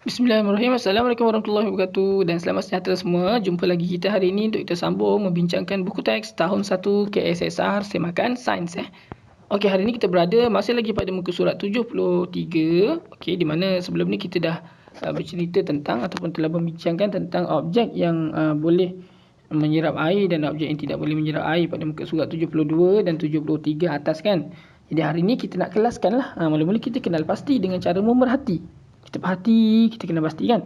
Bismillahirrahmanirrahim. Assalamualaikum warahmatullahi wabarakatuh dan selamat sejahtera semua. Jumpa lagi kita hari ini untuk kita sambung membincangkan buku teks tahun 1 KSSR Semakan Sains. Okey, hari ini kita berada masih lagi pada muka surat 73. Okey, di mana sebelum ni kita dah bercerita tentang ataupun telah membincangkan tentang objek yang boleh menyerap air dan objek yang tidak boleh menyerap air pada muka surat 72 dan 73 atas kan. Jadi hari ini kita nak kelaskan lah. Mula-mula kita kenal pasti dengan cara memerhati. Kita perhati, kita kena pastikan.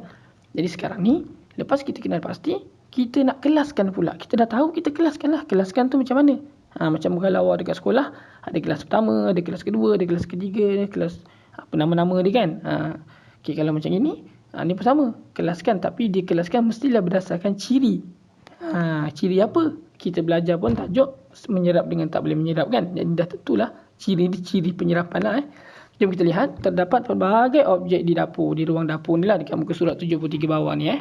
Jadi sekarang ni, lepas kita kenal pasti, kita nak kelaskan pula. Kita dah tahu, kita kelaskan lah. Kelaskan tu macam mana? Macam kalau awak dekat sekolah, ada kelas pertama, ada kelas kedua, ada kelas ketiga, ada kelas apa nama-nama dia kan. Okay, kalau macam ini, ni pun sama. Kelaskan, tapi dia kelaskan mestilah berdasarkan ciri. Ciri apa? Kita belajar pun tajuk menyerap dengan tak boleh menyerap kan. Jadi dah tentulah ciri penyerapan lah. Jom kita lihat, terdapat pelbagai objek di dapur, di ruang dapur ni lah dekat muka surat 73 bawah ni.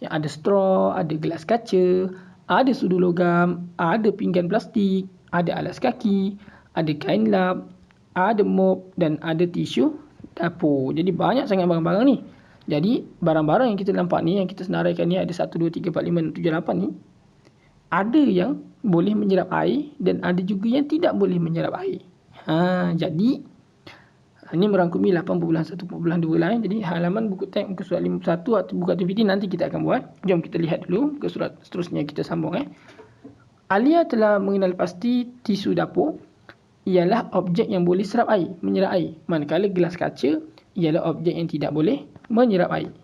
Yang ada straw, ada gelas kaca, ada sudu logam, ada pinggan plastik, ada alas kaki, ada kain lap, ada mop dan ada tisu dapur. Jadi banyak sangat barang-barang ni. Jadi barang-barang yang kita nampak ni, yang kita senaraikan ni ada 1, 2, 3, 4, 5, 6, 7, 8 ni. Ada yang boleh menyerap air dan ada juga yang tidak boleh menyerap air. Jadi ini merangkumi 8.1.2 lah. Jadi halaman buku teks muka surat 51 atau buku aktiviti nanti kita akan buat. Jom kita lihat dulu ke surat seterusnya kita sambung. Alia telah mengenal pasti tisu dapur ialah objek yang boleh serap air, menyerap air. Manakala gelas kaca ialah objek yang tidak boleh menyerap air.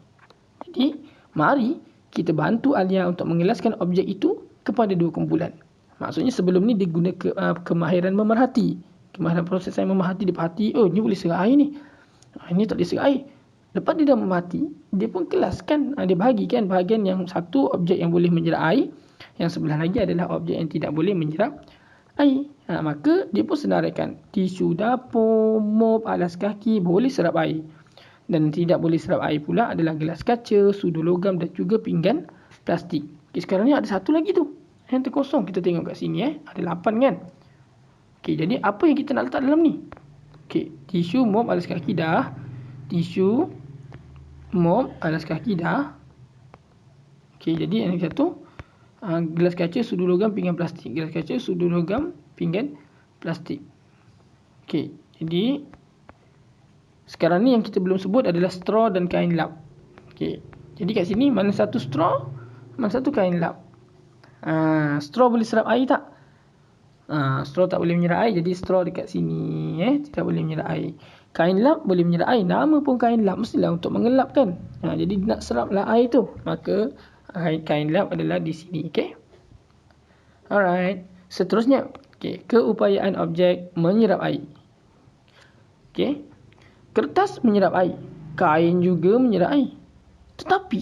Jadi mari kita bantu Alia untuk mengelaskan objek itu kepada dua kumpulan. Maksudnya sebelum ni dia guna kemahiran memerhati. Kemahiran proses saya memerhati, dia perhati, oh ni boleh serap air ni. Ini tak boleh serap air. Lepas dia dah memerhati, dia pun kelaskan, dia bahagikan bahagian yang satu objek yang boleh menyerap air, yang sebelah lagi adalah objek yang tidak boleh menyerap air. Maka dia pun senaraikan tisu dapur, mop, alas kaki boleh serap air. Dan tidak boleh serap air pula adalah gelas kaca, sudu logam dan juga pinggan plastik. Okay, sekarang ni ada satu lagi tu. Yang terkosong kita tengok kat sini. Ada 8 kan. Okey, jadi apa yang kita nak letak dalam ni? Okey, tisu, mop, alas kaki dah. Tisu, mop, alas kaki dah. Okey, jadi yang satu gelas kaca, sudu logam, pinggan plastik. Gelas kaca, sudu logam, pinggan plastik. Okey, jadi sekarang ni yang kita belum sebut adalah straw dan kain lap. Okey, jadi kat sini mana satu straw, mana satu kain lap. Straw boleh serap air tak? Straw tak boleh menyerap air, jadi straw dekat sini tidak boleh menyerap air. Kain lap boleh menyerap air, nama pun kain lap mestilah untuk mengelap kan. Jadi nak seraplah air tu, maka kain lap adalah di sini. Okay. Alright, seterusnya keupayaan objek menyerap air. Okay. Kertas menyerap air, kain juga menyerap air. Tetapi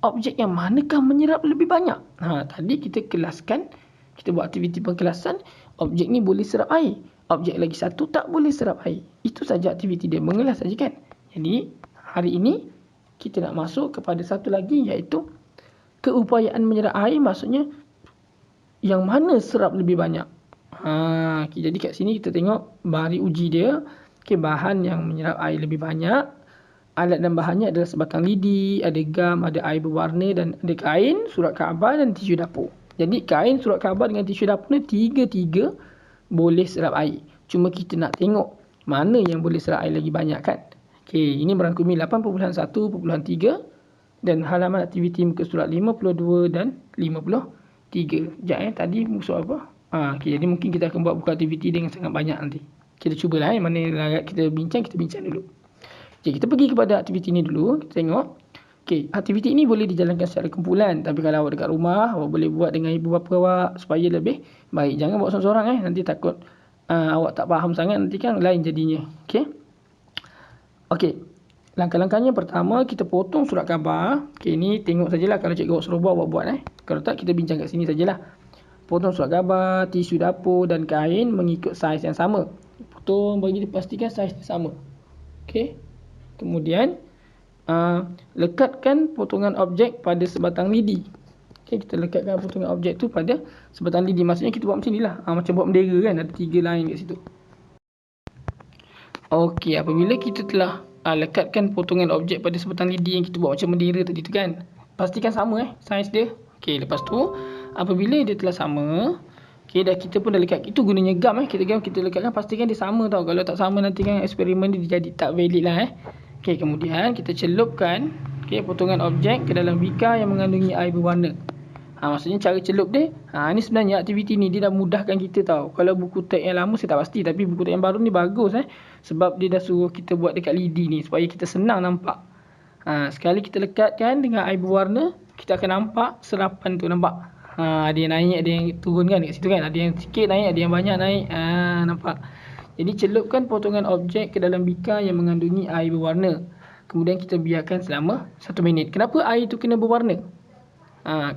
objek yang manakah menyerap lebih banyak? Tadi kita kelaskan, kita buat aktiviti pengkelasan, objek ni boleh serap air. Objek lagi satu tak boleh serap air. Itu saja aktiviti dia, mengelas saja kan. Jadi hari ini kita nak masuk kepada satu lagi, iaitu keupayaan menyerap air. Maksudnya yang mana serap lebih banyak. Jadi kat sini kita tengok mari uji dia. Bahan yang menyerap air lebih banyak. Alat dan bahannya adalah sebatang lidi, ada gam, ada air berwarna dan ada kain, surat khabar dan tisu dapur. Jadi kain, surat khabar dengan tisu dapur ni tiga-tiga boleh serap air. Cuma kita nak tengok mana yang boleh serap air lagi banyak kan. Okey, ini merangkumi 8.1.3 dan halaman aktiviti muka surat 52 dan 53. Sekejap tadi muka apa? Okey, jadi mungkin kita akan buat buku aktiviti dengan sangat banyak nanti. Kita cubalah mana yang kita bincang dulu. Okey, kita pergi kepada aktiviti ni dulu. Kita tengok. Okey, aktiviti ini boleh dijalankan secara kumpulan. Tapi kalau awak dekat rumah, awak boleh buat dengan ibu bapa awak supaya lebih baik. Jangan buat seorang-seorang nanti takut awak tak faham sangat, nanti kan lain jadinya. Okey. Langkah-langkahnya pertama, kita potong surat khabar. Okey, ni tengok sajalah kalau cikgu awak suruh buat, awak buat. Kalau tak, kita bincang kat sini sajalah. Potong surat khabar, tisu dapur dan kain mengikut saiz yang sama. Potong bagi dipastikan saiz yang sama. Okey. Kemudian lekatkan potongan objek pada sebatang lidi. Okay, kita lekatkan potongan objek tu pada sebatang lidi. Maksudnya kita buat macam ni lah. Macam buat bendera kan. Ada 3 line kat situ. Okey, apabila kita telah lekatkan potongan objek pada sebatang lidi yang kita buat macam bendera tadi tu kan. Pastikan sama saiz dia. Okey, lepas tu apabila dia telah sama, okey, kita pun dah lekat. Itu gunanya gam kita lekatkan, pastikan dia sama tau. Kalau tak sama nanti kan eksperimen dia jadi tak valid lah Okey, kemudian kita celupkan potongan objek ke dalam bikar yang mengandungi air berwarna. Maksudnya cara celup dia, ni sebenarnya aktiviti ni dia dah mudahkan kita tau. Kalau buku teks yang lama saya tak pasti, tapi buku teks yang baru ni bagus sebab dia dah suruh kita buat dekat lidi ni supaya kita senang nampak. Sekali kita lekatkan dengan air berwarna, kita akan nampak serapan tu, nampak. Ada yang naik, ada yang turun kan dekat situ kan. Ada yang sikit naik, ada yang banyak naik. Nampak. Jadi celupkan potongan objek ke dalam bikar yang mengandungi air berwarna. Kemudian kita biarkan selama 1 minit. Kenapa air tu kena berwarna?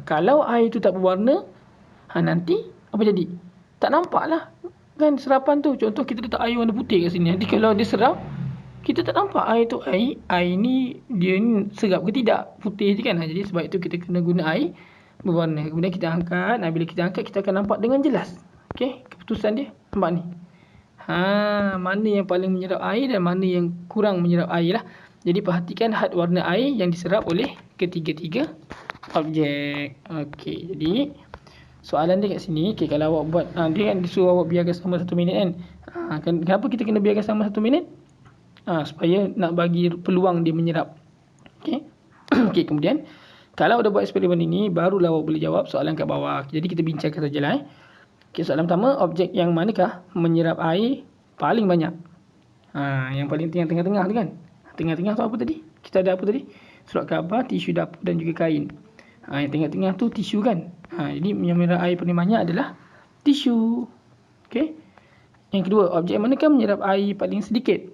Kalau air tu tak berwarna, nanti apa jadi? Tak nampak lah kan serapan tu. Contoh kita letak air warna putih kat sini. Nanti kalau dia serap, kita tak nampak air tu. Air ni dia ni serap ke tidak? Putih je kan. Jadi sebab itu kita kena guna air berwarna. Kemudian kita angkat. Bila kita angkat, kita akan nampak dengan jelas. Okey, keputusan dia. Nampak ni. Mana yang paling menyerap air dan mana yang kurang menyerap air lah. Jadi perhatikan had warna air yang diserap oleh ketiga-tiga objek. Okey, jadi soalan dia kat sini. Okey, kalau awak buat, dia kan disuruh awak biarkan selama 1 minit kan. Kenapa kita kena biarkan selama 1 minit? Supaya nak bagi peluang dia menyerap. Okey. Okey, kemudian kalau dah buat eksperimen ini, barulah awak boleh jawab soalan kat bawah. Jadi kita bincangkan sajalah. Okey, soalan pertama, objek yang manakah menyerap air paling banyak? Yang paling tengah-tengah tu kan. Tengah-tengah tu apa tadi? Kita ada apa tadi? Surat khabar, tisu dapur dan juga kain. Yang tengah-tengah tu tisu kan. Jadi yang menyerap air paling banyak adalah tisu. Okey. Yang kedua, objek manakah menyerap air paling sedikit?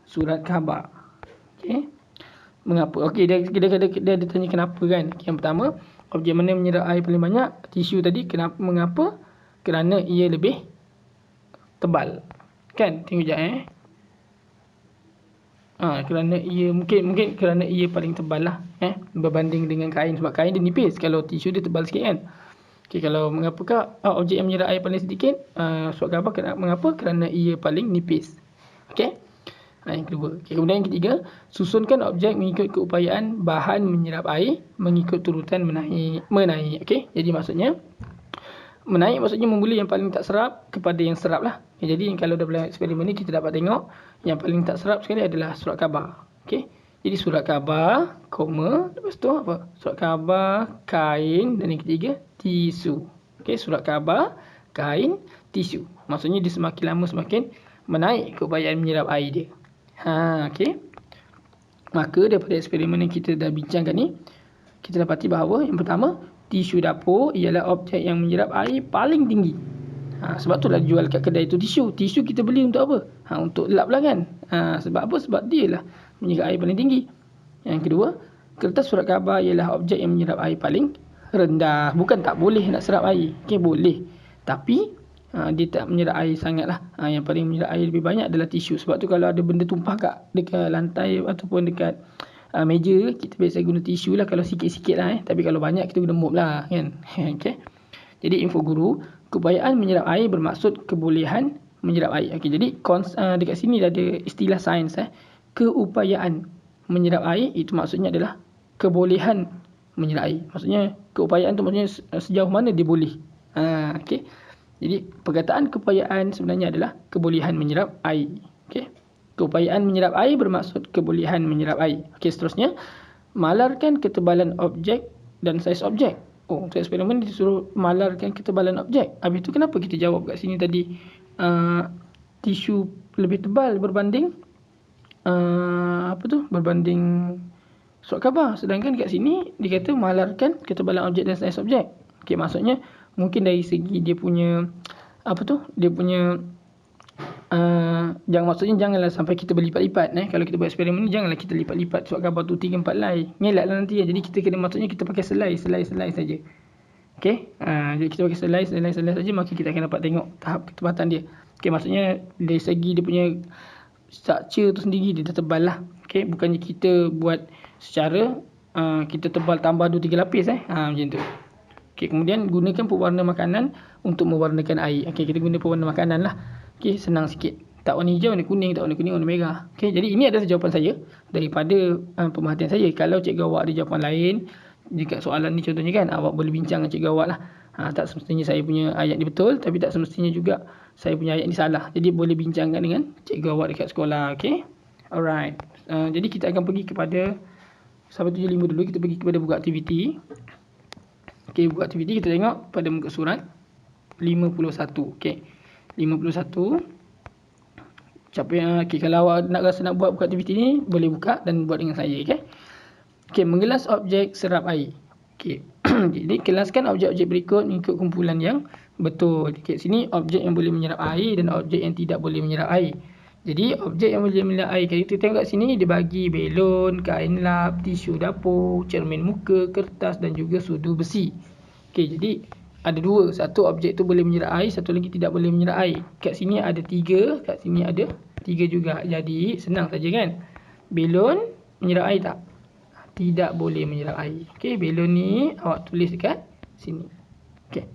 Surat khabar. Okey. Mengapa? Okey, dia tanya kenapa kan. Yang pertama, objek mana menyerap air paling banyak? Tisu tadi. Mengapa? Kerana ia lebih tebal. Kan? Tengok sekejap kerana ia mungkin kerana ia paling tebal lah berbanding dengan kain, sebab kain dia nipis, kalau tisu dia tebal sikit kan. Okey, kalau mengapakah objek yang menyerap air paling sedikit? Surat khabar. Mengapa? Kerana ia paling nipis. Okey. Yang kedua. Okey, kemudian yang ketiga, susunkan objek mengikut keupayaan bahan menyerap air mengikut turutan menaik. Okey, jadi maksudnya menaik maksudnya memula yang paling tak serap kepada yang serap lah. Jadi kalau dalam eksperimen ni kita dapat tengok yang paling tak serap sekali adalah surat khabar. Okey. Jadi surat khabar, koma, lepas tu apa? Surat khabar, kain dan yang ketiga tisu. Okey, surat khabar, kain, tisu. Maksudnya dia semakin lama semakin menaik keupayaan menyerap air dia. Okey. Maka daripada eksperimen yang kita dah bincangkan ni, kita dapati bahawa yang pertama, tisu dapur ialah objek yang menyerap air paling tinggi. Sebab tu lah jual kat kedai tu tisu. Tisu kita beli untuk apa? Untuk lap lah kan. Sebab apa? Sebab dia lah menyerap air paling tinggi. Yang kedua, kertas surat khabar ialah objek yang menyerap air paling rendah. Bukan tak boleh nak serap air. Okey, boleh. Tapi dia tak menyerap air sangat lah. Yang paling menyerap air lebih banyak adalah tisu. Sebab tu kalau ada benda tumpah dekat lantai ataupun dekat meja, kita biasa guna tisu lah kalau sikit-sikit lah. Tapi kalau banyak kita guna mop lah kan. Okey. Jadi info guru, keupayaan menyerap air bermaksud kebolehan menyerap air. Okey, jadi dekat sini dah ada istilah sains keupayaan menyerap air, itu maksudnya adalah kebolehan menyerap air. Maksudnya keupayaan tu maksudnya sejauh mana dia boleh. Okey. Jadi perkataan keupayaan sebenarnya adalah kebolehan menyerap air. Okey. Keupayaan menyerap air bermaksud kebolehan menyerap air. Okey, seterusnya, malarkan ketebalan objek dan saiz objek. Untuk eksperimen disuruh malarkan ketebalan objek. Habis tu kenapa kita jawab kat sini tadi tisu lebih tebal berbanding berbanding surat khabar. Sedangkan kat sini dia kata malarkan ketebalan objek dan saiz objek. Okey, maksudnya mungkin dari segi dia punya dia punya janganlah sampai kita berlipat-lipat. Kalau kita buat eksperimen ni, janganlah kita lipat-lipat surat khabar tu 3-4 helai. Ngelak lah nanti. Jadi kita kena, maksudnya kita pakai selai saja. Okey. Jadi kita pakai selai saja, maka kita akan dapat tengok tahap ketebatan dia. Okey, maksudnya dari segi dia punya structure tu sendiri dia dah tebal lah. Okey, bukannya kita buat secara kita tebal tambah 2-3 lapis macam tu. Okey, kemudian gunakan pewarna makanan untuk mewarnakan air. Okey, kita guna pewarna makanan lah. Okey, senang sikit. Tak warna hijau, warna kuning, tak warna kuning, warna merah. Okey, jadi ini adalah jawapan saya daripada pemerhatian saya. Kalau cikgu awak ada jawapan lain dekat soalan ni contohnya kan, awak boleh bincang dengan cikgu awak lah. Tak semestinya saya punya ayat ni betul, tapi tak semestinya juga saya punya ayat ni salah. Jadi boleh bincangkan dengan cikgu awak dekat sekolah. Okey. Alright. Jadi kita akan pergi kepada 175 dulu. Kita pergi kepada buku aktiviti. Okey, buku aktiviti kita tengok pada muka surat 51. Okey. 51. Siapa yang kalau awak nak rasa nak buat buku aktiviti ni, boleh buka dan buat dengan saya. Okey, mengelas objek serap air. Okey. Jadi kelaskan objek-objek berikut mengikut kumpulan yang betul. Dekat sini objek yang boleh menyerap air dan objek yang tidak boleh menyerap air. Jadi objek yang boleh menyerap air, kalau kita tengok kat sini dia bagi belon, kain lap, tisu dapur, cermin muka, kertas dan juga sudu besi. Okey, jadi ada dua. Satu objek tu boleh menyerap air, satu lagi tidak boleh menyerap air. Kat sini ada 3, kat sini ada 3 juga. Jadi senang saja kan. Belon menyerap air tak? Tidak boleh menyerap air. Okey, belon ni awak tulis dekat sini. Okey.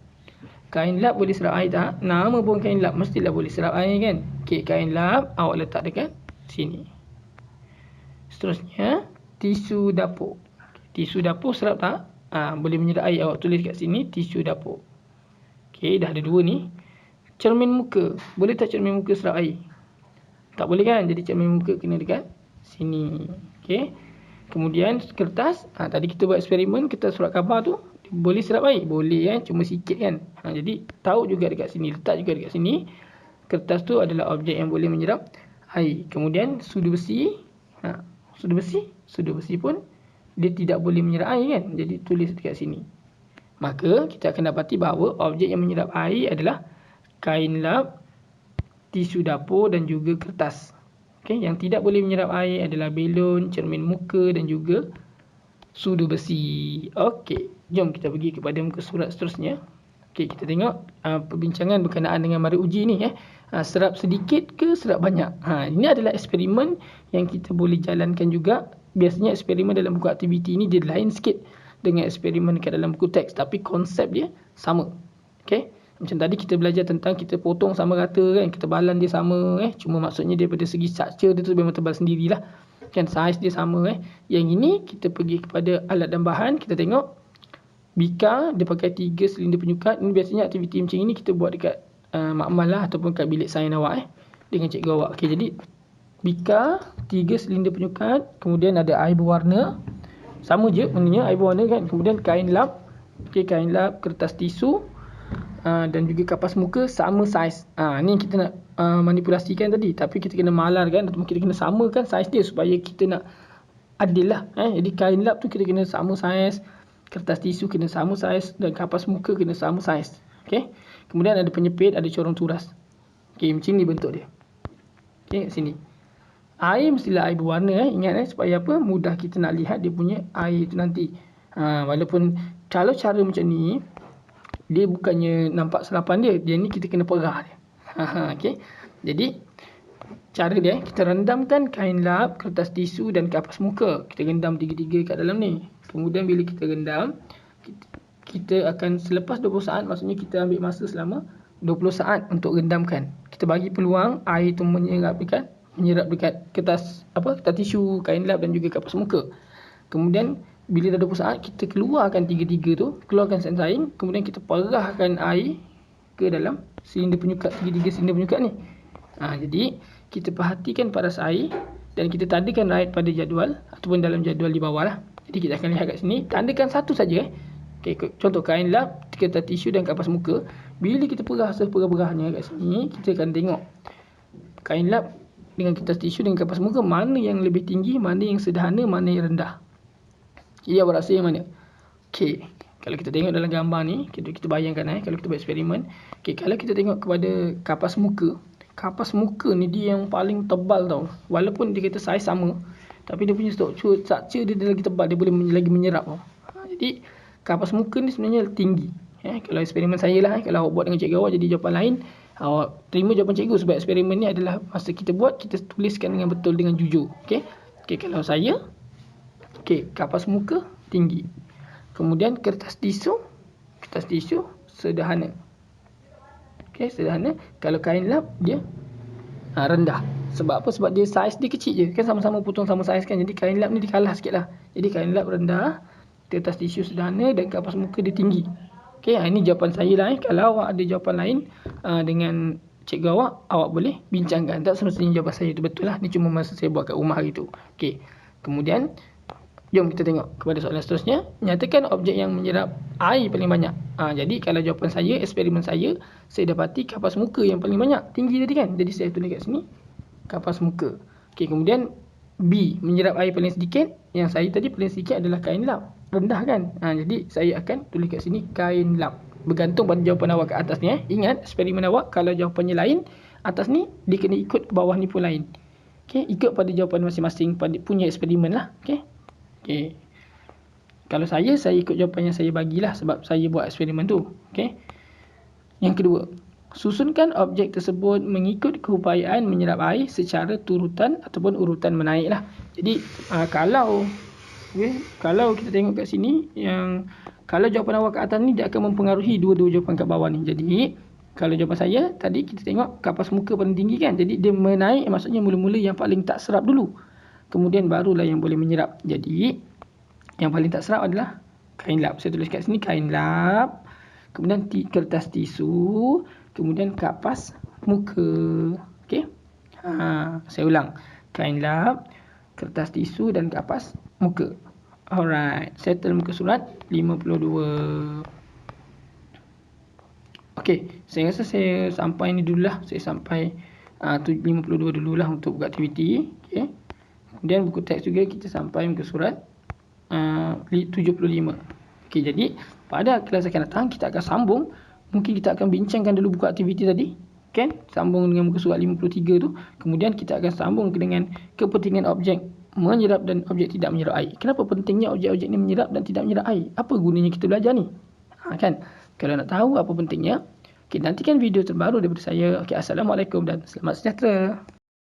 Kain lap boleh serap air tak? Nama pun kain lap mestilah boleh serap air kan. Okey, kain lap awak letak dekat sini. Seterusnya, tisu dapur. Tisu dapur serap tak? Boleh menyerap air, awak tulis kat sini tisu dapur. Okey, dah ada 2 ni. Cermin muka, boleh tak cermin muka serap air? Tak boleh kan? Jadi cermin muka kena dekat sini. Okey. Kemudian kertas, tadi kita buat eksperimen, kertas surat khabar tu boleh serap air? Boleh kan, cuma sikit kan. Jadi tahu juga dekat sini, letak juga dekat sini. Kertas tu adalah objek yang boleh menyerap air. Kemudian sudu besi. Sudu besi pun dia tidak boleh menyerap air kan. Jadi tulis dekat sini. Maka kita akan dapati bahawa objek yang menyerap air adalah kain lap, tisu dapur dan juga kertas. Okey, yang tidak boleh menyerap air adalah belon, cermin muka dan juga sudu besi. Okey, jom kita pergi kepada muka surat seterusnya. Okey, kita tengok perbincangan berkenaan dengan mara uji ni. Serap sedikit ke serap banyak? Ini adalah eksperimen yang kita boleh jalankan juga. Biasanya eksperimen dalam buku aktiviti ini dia lain sikit dengan eksperimen kat dalam buku teks, tapi konsep dia sama. Okey, macam tadi kita belajar tentang kita potong sama rata kan, kita balan dia sama cuma maksudnya daripada segi structure dia tu memang tebal sendirilah kan, saiz dia sama Yang ini kita pergi kepada alat dan bahan, kita tengok bika dia pakai 3 silinder penyukat. Ini biasanya aktiviti macam ini kita buat dekat makmal lah ataupun kat bilik sains awak dengan cikgu awak. Okey, jadi bika 3 silinder penyukat, kemudian ada air berwarna, sama je maknanya air berwarna kan, kemudian kain lap. Okey, kain lap, kertas tisu dan juga kapas muka sama saiz. Ni kita nak manipulasikan tadi, tapi kita kena malarkan ataupun kita kena samakan saiz dia supaya kita nak adil lah. Jadi kain lap tu kita kena sama saiz, kertas tisu kena sama saiz dan kapas muka kena sama saiz. Okey. Kemudian ada penyepit, ada corong turas. Okey, macam ni bentuk dia. Okey, kat sini. Air mestilah air berwarna ingat supaya apa? Mudah kita nak lihat dia punya air tu nanti. Walaupun kalau cara macam ni dia bukannya nampak serapan dia. Dia ni kita kena perah dia. Okey. Jadi cara dia kita rendamkan kain lap, kertas tisu dan kapas muka. Kita rendam tiga-tiga kat dalam ni. Kemudian bila kita rendam, kita akan selepas 20 saat, maksudnya kita ambil masa selama 20 saat untuk rendamkan. Kita bagi peluang air tu menyerap dekat kertas tisu, kain lap dan juga kapas muka. Kemudian bila dah 20 saat kita keluarkan tiga-tiga tu, keluarkan sansain, kemudian kita perahkan air ke dalam silinder penyukat, tiga-tiga silinder penyukat ni. Jadi kita perhatikan paras air dan kita tandakan air pada jadual ataupun dalam jadual di bawah lah. Jadi kita akan lihat kat sini, tandakan satu saja Okay, contoh kain lap, kertas tisu dan kapas muka. Bila kita perah seperah-perahnya kat sini, kita akan tengok kain lap dengan kertas tisu dengan kapas muka mana yang lebih tinggi, mana yang sederhana, mana yang rendah. Jadi awak rasa yang mana? Okey, kalau kita tengok dalam gambar ni, kita bayangkan kalau kita buat eksperimen. Okey, kalau kita tengok kepada kapas muka ni dia yang paling tebal tau. Walaupun dia kata saiz sama, tapi dia punya structure dia lagi tebal, dia boleh lagi menyerap tau. Jadi kapas muka ni sebenarnya tinggi. Kalau eksperimen saya lah, kalau awak buat dengan cikgu awak jadi jawapan lain, awak terima jawapan cikgu sebab eksperimen ni adalah masa kita buat, kita tuliskan dengan betul, dengan jujur. Okey, kalau saya, kapas muka tinggi. Kemudian kertas tisu sederhana. Okey, sederhana. Kalau kain lap dia rendah. Sebab apa? Sebab dia saiz dia kecil je. Kan sama-sama potong sama saiz kan. Jadi kain lap ni dia kalah sikit lah. Jadi kain lap rendah, kertas tisu sederhana dan kapas muka dia tinggi. Okey, ini jawapan saya lah. Kalau awak ada jawapan lain dengan cikgu awak boleh bincangkan. Tak semestinya jawapan saya itu betul lah. Ni cuma masa saya buat kat rumah hari tu. Okey. Kemudian jom kita tengok kepada soalan seterusnya. Nyatakan objek yang menyerap air paling banyak. Jadi kalau jawapan saya, eksperimen saya dapati kapas muka yang paling banyak. Tinggi tadi kan. Jadi saya tulis kat sini kapas muka. Okey, kemudian B, menyerap air paling sedikit. Yang saya tadi paling sedikit adalah kain lap. Rendah kan. Jadi saya akan tulis kat sini kain lap. Bergantung pada jawapan awak kat atas ni. Ingat eksperimen awak kalau jawapannya lain, atas ni dia kena ikut ke bawah ni pun lain. Okey, ikut pada jawapan masing-masing punya eksperimen lah. Okey. Okey. Kalau saya ikut jawapan yang saya bagilah sebab saya buat eksperimen tu. Okey. Yang kedua, susunkan objek tersebut mengikut keupayaan menyerap air secara turutan ataupun urutan menaik lah. Jadi kalau kita tengok kat sini, yang kalau jawapan awak kat atas ni dia akan mempengaruhi dua-dua jawapan kat bawah ni. Jadi kalau jawapan saya tadi kita tengok kapas muka paling tinggi kan. Jadi dia menaik, maksudnya mula-mula yang paling tak serap dulu. Kemudian barulah yang boleh menyerap. Jadi yang paling tak serap adalah kain lap. Saya tulis kat sini kain lap. Kemudian kertas tisu. Kemudian kapas muka. Okey. Saya ulang. Kain lap, kertas tisu dan kapas muka. Alright. Settle muka surat 52. Okey. Saya rasa saya sampai ni dululah. Saya sampai 52 dululah untuk buat aktiviti. Okey. Kemudian buku teks juga kita sampai muka surat 75. Okey, jadi pada kelas akan datang kita akan sambung. Mungkin kita akan bincangkan dulu buku aktiviti tadi. Kan? Sambung dengan muka surat 53 tu. Kemudian kita akan sambung dengan kepentingan objek menyerap dan objek tidak menyerap air. Kenapa pentingnya objek-objek ni menyerap dan tidak menyerap air? Apa gunanya kita belajar ni? Kan? Kalau nak tahu apa pentingnya, nantikan video terbaru daripada saya. Okey, assalamualaikum dan selamat sejahtera.